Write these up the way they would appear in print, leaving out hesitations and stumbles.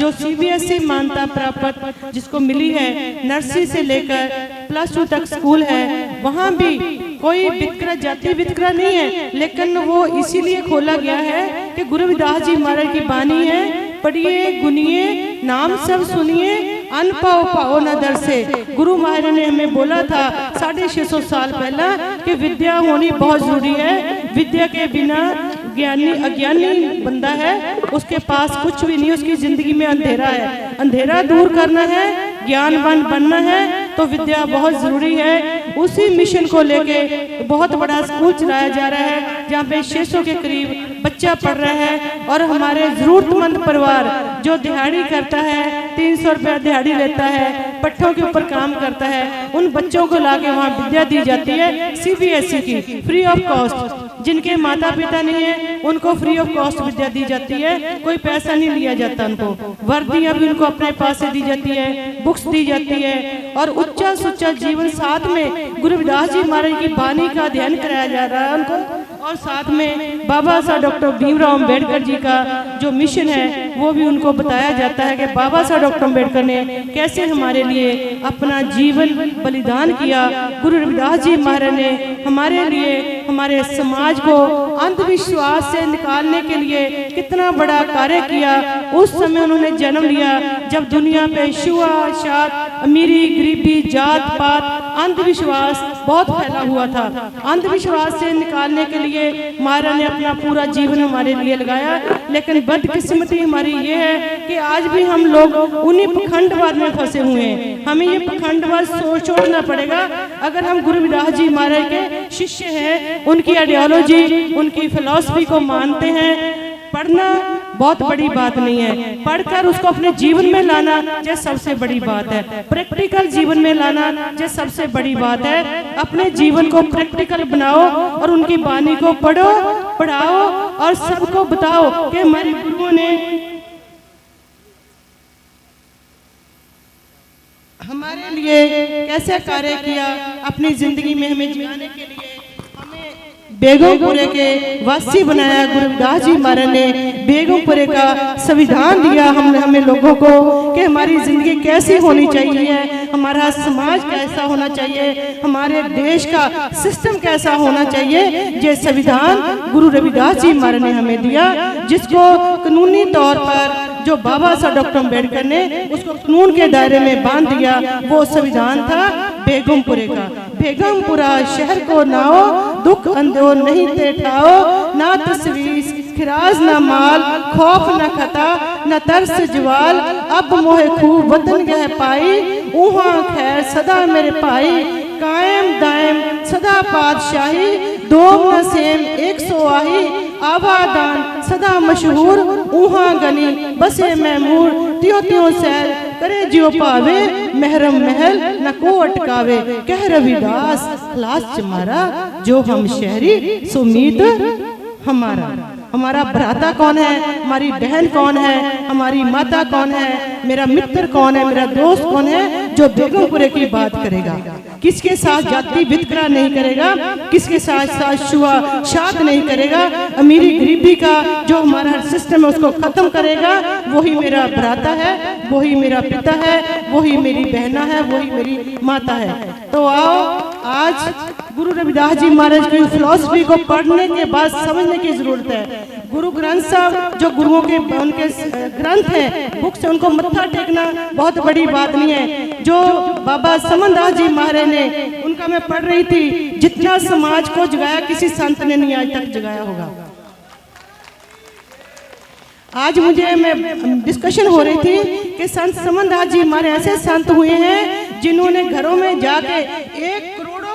जो सीबीएसई मान्यता प्राप्त जिसको मिली है, नर्सरी से लेकर +2 तक स्कूल है, वहाँ भी कोई वितकरा जाति वितकरा नहीं है, लेकिन वो इसीलिए खोला गया है कि गुरु रविदास जी महाराज की बानी है, पढ़िए गुनिए नाम सब सुनिए, अन पाओ पाओ न दर से। गुरु महाराज ने हमें बोला था 650 साल पहला कि विद्या होनी बहुत जरूरी है। विद्या के बिना ज्ञानी अज्ञानी बंदा है, उसके पास कुछ भी नहीं, उसकी जिंदगी में अंधेरा है। अंधेरा दूर करना है, ज्ञानवान बनना है तो विद्या बहुत जरूरी है। उसी मिशन को लेके बहुत बड़ा स्कूल चलाया जा रहा है, जहाँ पे 600 के करीब बच्चा पढ़ रहा है। और हमारे जरूरतमंद परिवार जो दिहाड़ी करता है, 300 रुपया दिहाड़ी लेता है, पट्टों के ऊपर काम करता है, उन बच्चों को लाके वहाँ विद्या दी जाती है सीबीएसई की, फ्री ऑफ कॉस्ट। जिनके माता पिता नहीं है उनको फ्री ऑफ कॉस्ट विद्या दी जाती है, कोई पैसा नहीं लिया जाता उनको। वर्दियां भी उनको अपने पास से दी जाती है, बुक्स दी जाती है, और उच्चा सुच्चा जीवन साथ में गुरु रविदास जी महाराज की बानी का अध्ययन कराया जा रहा है उनको। और साथ में बाबा साहब डॉक्टर भीमराव अम्बेडकर जी का जो मिशन है वो भी उनको बताया जाता है कि बाबा साहब डॉक्टर अम्बेडकर ने कैसे हमारे लिए अपना जीवन बलिदान किया। गुरु रविदास जी महाराज ने हमारे लिए, हमारे समाज को अंधविश्वास से निकालने के लिए कितना बड़ा कार्य किया। उस समय उन्होंने जन्म लिया जब दुनिया पे छुआछूत, अमीरी गरीबी, जात पात, अंधविश्वास बहुत फैला हुआ था। अंधविश्वास से निकालने के लिए महाराज ने अपना पूरा जीवन हमारे लिए लगाया। लेकिन बदकिस्मती हमारी ये है कि आज भी हम लोग उन्हीं पखंडवाद में फंसे हुए हैं। हमें ये पखंडवाद छोड़ना पड़ेगा। अगर हम गुरु रविदास जी महाराज के शिष्य हैं, उनकी आइडियोलॉजी, उनकी फिलॉसफी को मानते हैं, पढ़ना बहुत बड़ी बात नहीं है, पढ़कर उसको अपने जीवन में लाना ये सबसे बड़ी बात है। प्रैक्टिकल जीवन में लाना ये सबसे बड़ी बात है। अपने जीवन को प्रैक्टिकल बनाओ और उनकी बानी को पढ़ो, पढ़ाओ और सबको बताओ कि हमारे गुरुओं ने हमारे लिए कैसे कार्य किया, अपनी जिंदगी में हमें जियाने के लिए बेगमपुरे के वासी बनाया। गुरु रविदास जी महाराज ने बेगमपुरे का संविधान दिया हमें लोगों को कि हमारी जिंदगी कैसी होनी चाहिए, हमारा समाज कैसा होना चाहिए, हमारे देश का सिस्टम कैसा होना चाहिए। ये संविधान गुरु रविदास जी महाराज ने हमें दिया, जिसको कानूनी तौर पर जो बाबा साहब डॉक्टर अम्बेडकर ने उसको कानून के दायरे में बांध दिया। वो संविधान था बेगमपुरे का। बेगमपुरा शहर को नाओ, दुख अंधो नहीं ते ठाओ, ना तस्वीस खिराज ना माल, खौफ न खता न तरस जवाल, अब मोहे खूब वतन गह पाई, उहाँ खैर सदा मेरे पाई, कायम दायम सदा पातशाही, दो न सेम 100 आही, आबादान सदा मशहूर, उहाँ गनी बसे महमूर, त्यों त्यों सैल करे जियो पावे, महरम महल न को अटकावे, कह रविदास खलास चमारा, जो हम शहरी सुमीत हमारा। हमारा भ्राता कौन है, हमारी बहन कौन है, हमारी माता कौन है, मेरा मित्र कौन है, मेरा दोस्त कौन है, जो बेगमपुरे की बात करेगा, किसके साथ जाति वितकरा नहीं करेगा, किसके साथ छुआछूत नहीं करेगा, अमीरी गरीबी का जो हमारा सिस्टम है उसको खत्म करेगा, वही मेरा भ्राता है, वही मेरा पिता है, वही मेरी बहना है, वही मेरी माता है। तो आओ आज गुरु रविदास जी महाराज की फिलॉसफी को पढ़ने के बाद समझने की जरूरत है। गुरु ग्रंथ साहब जो गुरुओं के उनके ग्रंथ हैं, बुक से उनको मत्था टेकना बहुत बड़ी बात नहीं है। जो बाबा समनदास जी महाराज ने, उनका मैं पढ़ रही थी, जितना समाज को जगाया किसी संत ने नहीं आज तक जगाया होगा। आज मुझे मैं डिस्कशन हो रही थी कि संत समनदास जी हमारे ऐसे संत हुए हैं जिन्होंने घरों में जाके 1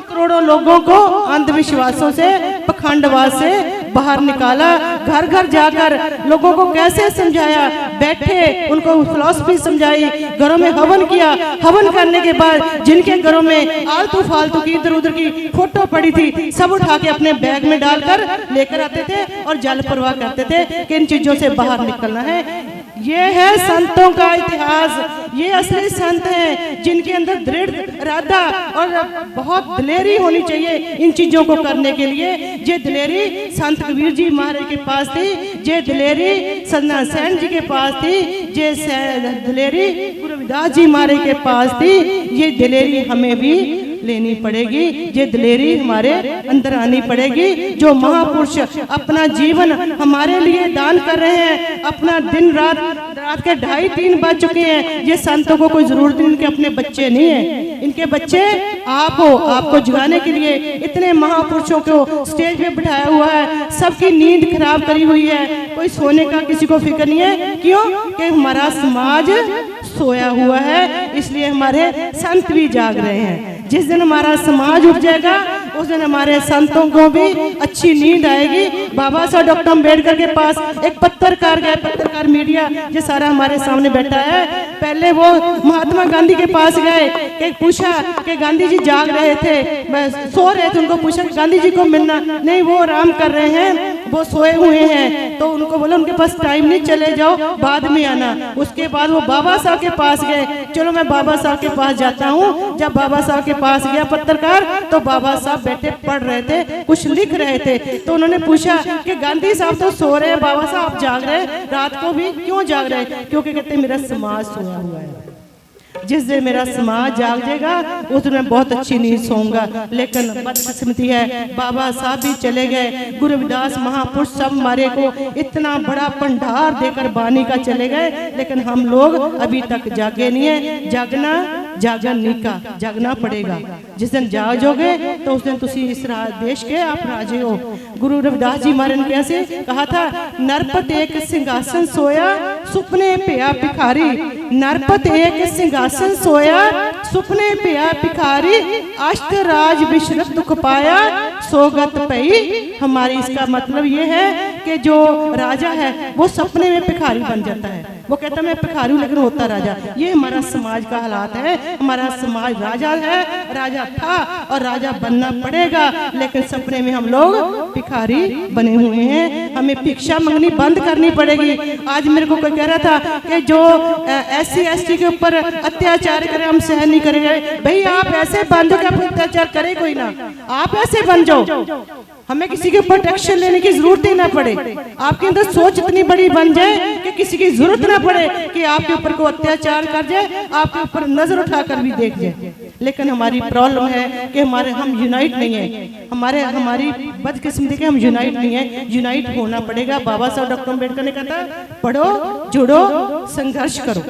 करोड़ों लोगों को अंधविश्वासों से, पखंडवाद से बाहर निकाला। घर घर जाकर लोगों को कैसे समझाया, बैठे उनको फिलॉसफी समझाई, घरों में हवन किया। हवन करने के बाद जिनके घरों में आलतू फालतू की इधर उधर की फोटो पड़ी थी, सब उठा के अपने बैग में डालकर लेकर आते थे और जल प्रवाह करते थे कि इन चीजों से बाहर निकलना है। ये है संतों का इतिहास। ये असली संत हैं जिनके अंदर दृढ़ इरादा और बहुत दिलेरी होनी चाहिए इन चीजों को करने के लिए। ये दिलेरी संत कबीर जी महाराज के पास थी, ये दिलेरी सन्ना सेन जी के पास थी, ये दिलेरी गुरु रविदास जी महाराज के पास थी। ये दिलेरी हमें भी लेनी पड़ेगी, ये दिलेरी हमारे अंदर आनी पड़ेगी। जो महापुरुष अपना जीवन हमारे लिए दान कर रहे हैं, अपना दिन रात के 2:30-3 बज चुके हैं, ये संतों को कोई जरूरत नहीं, इनके अपने बच्चे नहीं है, इनके बच्चे आप हो। आपको जगाने के लिए इतने महापुरुषों को स्टेज पे बिठाया हुआ है, सबकी नींद खराब करी हुई है, कोई सोने का किसी को फिक्र नहीं है। क्यों? कि हमारा समाज सोया हुआ है, इसलिए हमारे संत भी जाग रहे हैं। जिस दिन हमारा समाज उठ जाएगा उस दिन हमारे संतों को भी अच्छी नींद आएगी। बाबा साहब डॉक्टर अम्बेडकर के पास एक पत्रकार गए, पत्रकार मीडिया जो सारा हमारे सामने बैठा है, पहले वो महात्मा गांधी के पास गए कि पूछा कि गांधी जी जाग रहे थे, सो रहे थे, उनको पूछा कि गांधी जी को मिलना, नहीं वो आराम कर रहे हैं, वो सोए हुए हैं। तो उनको बोला उनके पास टाइम नहीं, चले जाओ बाद में आना। उसके बाद वो बाबा साहब के पास गए, चलो मैं बाबा साहब के पास जाता हूँ। जब बाबा साहब के पास गया पत्रकार, तो बाबा साहब बैठे पढ़ रहे थे, कुछ लिख रहे थे। तो उन्होंने पूछा कि गांधी साहब तो सो रहे हैं, बाबा साहब आप जाग रहे हैं, रात को भी क्यों जाग रहे हैं? क्योंकि कहते मेरा समाज सोया हुआ है, जिस दिन मेरा समाज जाग जाएगा उस दिन मैं बहुत अच्छी नींद सोऊंगा। लेकिन बदकिस्मती है, बाबा साहब भी चले गए, गुरु रविदास महापुरुष सब हमारे को इतना बड़ा भंडार देकर बानी का चले गए, लेकिन हम लोग अभी तक जागे नहीं है। जागना जागन निका जागना पड़ेगा। जिस दिन जागोगे तो उस दिन तुसी इस देश के आप राजे हो। गुरु रविदास जी महाराज ने कैसे कहा था, नरपत एक सिंहासन सोया सुपने पिया भिखारी, नरपत एक सिंहासन सोया सुपने पिया भिखारी, अष्ट राज विश्रत दुख पाया सोगत पई। हमारी इसका मतलब ये है कि जो राजा है वो सपने में भिखारी बन जाता है, वो कहता मैं भिखारी हूं लेकिन होता राजा। ये हमारा समाज का हालात है। हमारा समाज राजा है, राजा था और राजा बनना पड़ेगा, लेकिन सपने में हम लोग भिखारी बने हुए हैं। हमें भिक्षा मांगनी बंद करनी पड़ेगी। आज मेरे को कोई कह रहा था कि जो SC ST के ऊपर अत्याचार करे हम सहन नहीं करेंगे। भाई आप ऐसे बन जाओ कि आप अत्याचार करे कोई ना, आप ऐसे बन जाओ, हमें किसी के ऊपर एक्शन लेने की जरूरत ही ना पड़े। आपके अंदर सोच इतनी बड़ी बन जाए कि किसी की जरूरत ना पड़े कि आपके ऊपर को अत्याचार कर जाए, आपके ऊपर नजर उठाकर भी देख जाए। लेकिन हमारी प्रॉब्लम है कि हम यूनाइट नहीं है, हमारी बदकिस्मती के हम यूनाइट नहीं है। यूनाइट होना पड़ेगा। बाबा साहब डॉक्टर अम्बेडकर ने कहा था, पढ़ो जुड़ो संघर्ष करो,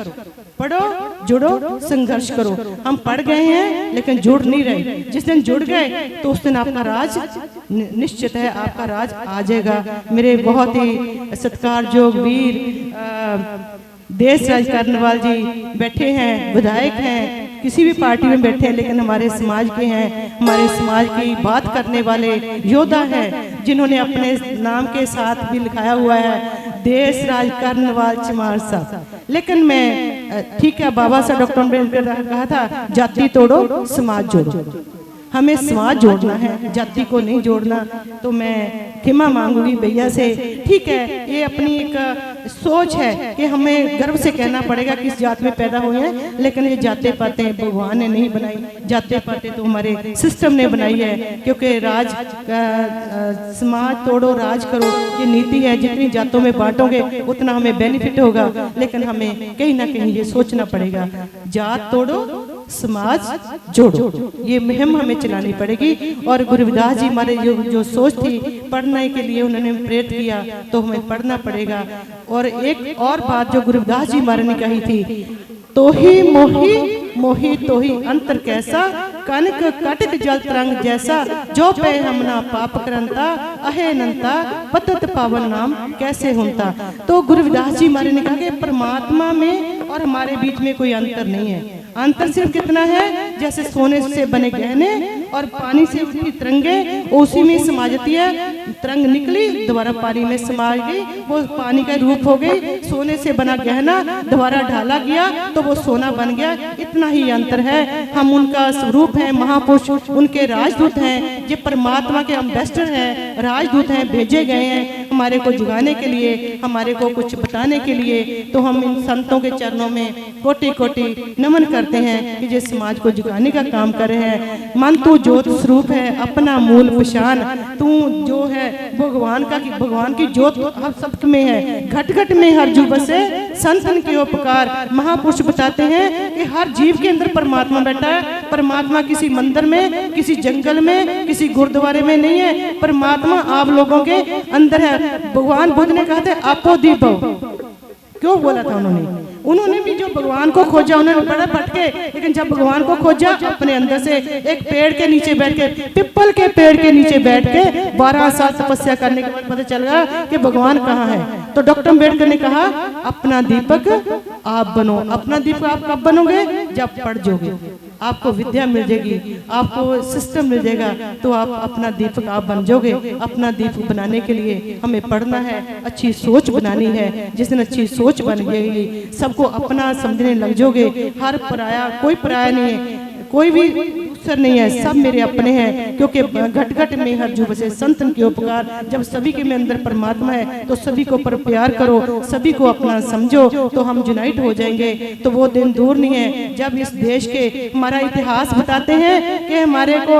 पढ़ो जुड़ो संघर्ष करो। हम पढ़ गए हैं लेकिन जुड़ नहीं रहे। जिस दिन जुड़ गए तो उस दिन आपका राज निश्चित है, आपका राज आ जाएगा। मेरे बहुत ही सत्कारयोग वीर देश राज करनवाल जी बैठे हैं, विधायक हैं, किसी भी पार्टी में बैठे हैं, लेकिन हमारे समाज के हैं, हमारे समाज की बात करने वाले योद्धा हैं, जिन्होंने अपने नाम के साथ भी लिखाया हुआ है देश राज करनवाल चमार साहब। लेकिन मैं ठीक है, बाबा साहब डॉक्टर अम्बेडकर ने कहा था जाति तोड़ो समाज जोड़ो। हमें समाज जोड़ना है, जाति को नहीं जोड़ना। तो मैं क्षमा मांगूंगी भैया से। ठीक है, ये अपनी एक सोच है कि हमें गर्व से कहना पड़ेगा किस जात में पैदा हुए हैं, लेकिन ये जाते पाते भगवान ने नहीं बनाई, जाते पाते तो हमारे सिस्टम ने बनाई है। क्योंकि राज समाज तोड़ो राज करो, ये नीति है। जितनी जातों में बांटोगे उतना हमें बेनिफिट होगा, लेकिन हमें कहीं ना कहीं ये सोचना पड़ेगा, जात तोड़ो समाज जोड़ो, ये मुहिम हमें चलानी पड़ेगी। और गुरु रविदास जी हमारे जो सोच थी पढ़ने के लिए उन्होंने प्रेरित किया, तो हमें पढ़ना पड़ेगा। और एक और बात जो गुरु रविदास जी हमारे ने कही थी, तो ही मोही मोही तो ही अंतर कैसा, कनक कटक जल तरंग जैसा, जो पे हमना पाप करंता अहे नंता पतत पावन नाम कैसे होता। तो गुरु रविदास जी हमारे ने कहा कि परमात्मा में और हमारे बीच में कोई अंतर नहीं है। अंतर सिर्फ कितना है, जैसे सोने से बने गहने और पानी से उठी तरंगे उसी में समा जाती है। तरंग निकली दोबारा पानी में समा गई, वो पानी का रूप हो गई। सोने से बना गहना दोबारा ढाला गया तो वो सोना बन गया। इतना ही अंतर है। हम उनका स्वरूप है, महापुरुष उनके राजदूत हैं, ये परमात्मा के एम्बेसडर हैं, राजदूत हैं, भेजे गए हैं। हमारे को जगाने के लिए, हमारे को कुछ बताने के लिए, तो हम इन संतों के चरणों में कोटि कोटि नमन करते हैं कि जिस समाज को जगाने का काम कर रहे हैं। मन तू ज्योत स्वरूप है, अपना मूल पहचान, तू जो है भगवान की ज्योत हर सब में है, घट घट में हर जीव बसे, संतन के उपकार। महापुरुष बताते हैं कि हर जीव के अंदर परमात्मा बैठा है। परमात्मा किसी मंदिर में, किसी जंगल में, किसी गुरुद्वारे में नहीं है, परमात्मा आप लोगों के अंदर है। भगवान बुद्ध ने कहा था आपो दीपो, क्यों बोला था उन्होंने भी जो भगवान को खोजा, उन्होंने बड़ा भटके, लेकिन जब भगवान को खोजा अपने अंदर से, एक पेड़ के नीचे बैठ के, पिपल के पेड़ के नीचे बैठ के 12 साल तपस्या करने के बाद पता चल गया कि भगवान कहाँ है। तो डॉक्टर अम्बेडकर ने कहा अपना दीपक आप बनो। अपना दीपक आप कब बनोगे? जब पढ़ जोगे, आपको विद्या मिल जाएगी, आपको सिस्टम मिल जाएगा, तो आप अपना दीपक आप बन जाओगे। अपना दीपक बनाने के लिए हमें पढ़ना है, अच्छी सोच बनानी है। जिस दिन अच्छी सोच बन जाएगी, सबको अपना समझने लग जाओगे। हर पराया, कोई पराया नहीं है, कोई भी दूसर नहीं है, सब मेरे अपने हैं, क्योंकि घट घट में हर जीव बसे, संतन के उपकार। जब सभी के में अंदर परमात्मा है तो सभी को पर प्यार करो, सभी को अपना समझो, तो हम यूनाइट हो जाएंगे। तो वो दिन दूर नहीं है जब इस देश के, हमारा इतिहास बताते हैं कि हमारे को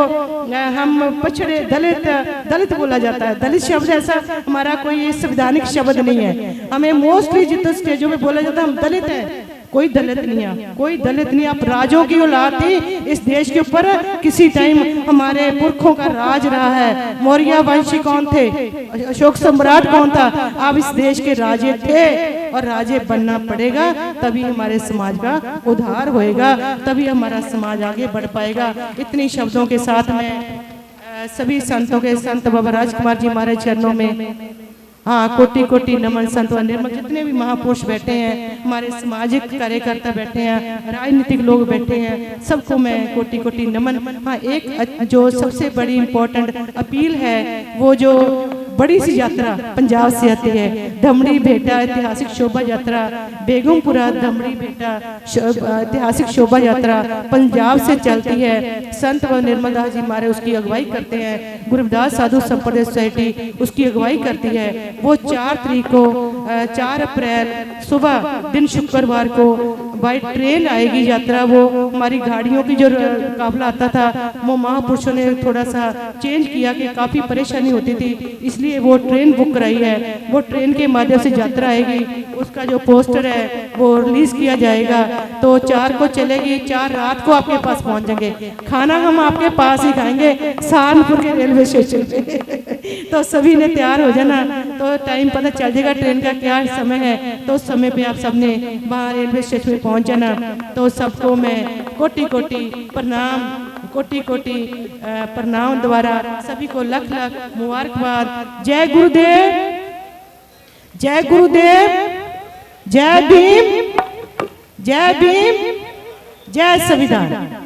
हम पछड़े दलित बोला जाता है। दलित शब्द ऐसा हमारा कोई संवैधानिक शब्द नहीं है। हमें मोस्टली जितने स्टेजों में बोला जाता है हम दलित हैं, कोई दलित नहीं है, कोई दलित नहीं। आप राजों की औलाद थी इस देश के ऊपर, किसी टाइम हमारे पुरखों का राज रहा है। मौर्य वंशी कौन थे? अशोक सम्राट कौन था? आप इस देश के राजे थे और राजे बनना पड़ेगा, तभी हमारे समाज का उद्धार होएगा, तभी हमारा समाज आगे बढ़ पाएगा। इतनी शब्दों के साथ मैं सभी संतों के, संत बाबा राजकुमार जी हमारे चरणों में, हाँ, कोटि कोटि नमन। संत व निर्मल जितने भी महापुरुष बैठे हैं, हमारे सामाजिक कार्यकर्ता बैठे हैं, राजनीतिक लोग बैठे हैं, सबको मैं कोटि कोटि नमन। हाँ, एक जो सबसे बड़ी इम्पोर्टेंट अपील है, वो जो बड़ी सी यात्रा पंजाब से आती है, धमड़ी भेटा ऐतिहासिक शोभा यात्रा, बेगमपुरा धमड़ी भेटा ऐतिहासिक शोभा यात्रा पंजाब से चलती है। संत व निर्मल दास जी हमारे उसकी अगुवाई करते हैं, गुरुदास साधु संप्रदाय सोसाइटी उसकी अगुवाई करती है। वो 4 तारीख को 4 अप्रैल सुबह दिन शुक्रवार को बाई ट्रेन आएगी यात्रा। वो हमारी गाड़ियों की जो काफिला आता था वो महापुरुषों ने थोड़ा सा चेंज किया कि काफ़ी परेशानी होती थी, इसलिए वो ट्रेन बुक कराई है। वो ट्रेन के माध्यम से यात्रा आएगी, उसका जो पोस्टर है वो रिलीज किया जाएगा। तो 4 को चलेगी, 4 रात को आपके पास पहुंच जाएंगे। खाना हम आपके पास ही खाएंगे सहारनपुर के रेलवे स्टेशन पे। तो सभी ने तैयार हो जाना, तो टाइम पता चल जाएगा ट्रेन का क्या समय है, तो उस समय पे आप सबने वहाँ रेलवे स्टेशन पे पहुंच जाना। तो सबको मैं कोटि कोटि प्रणाम, कोटि कोटि प्रणाम द्वारा सभी को लख लख मुबारकबाद। जय गुरुदेव, जय गुरुदेव, जय भीम, जय भीम, जय संविधान।